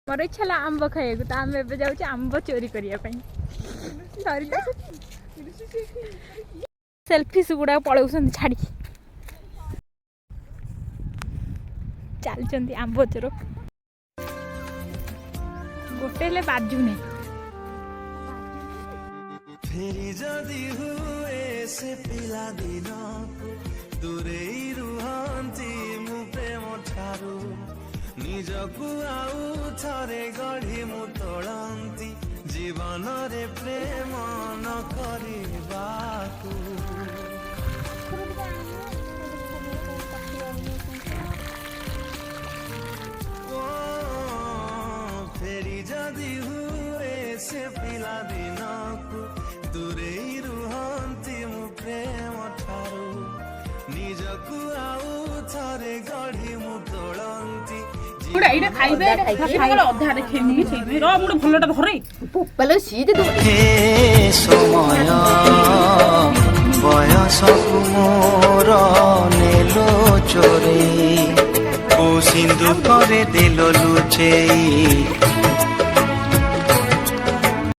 मोर इच्छा है आंब खाइए तो आम एवं जाऊँ आंब चोरी करने सेल्फी गुड़ा पलाऊँ छाड़ी चलती आंब चोर गोटे बाजुने फेरी जदि हुए से पिला दिन दूरे रुहंती मु प्रेम ठारू निजकु आउ थरे गढ़ी मु तोड़ंती जीवन रे प्रेम न करिबाकू फेरी जदि हुए से पिला दिन दूरे रुहंती मु प्रेम ठारू निजकु आउ थरे गढ़ी मु तोड़ंती समय बयस मोर नेलो चोरे ओ सिंधु करे दिल लुचेई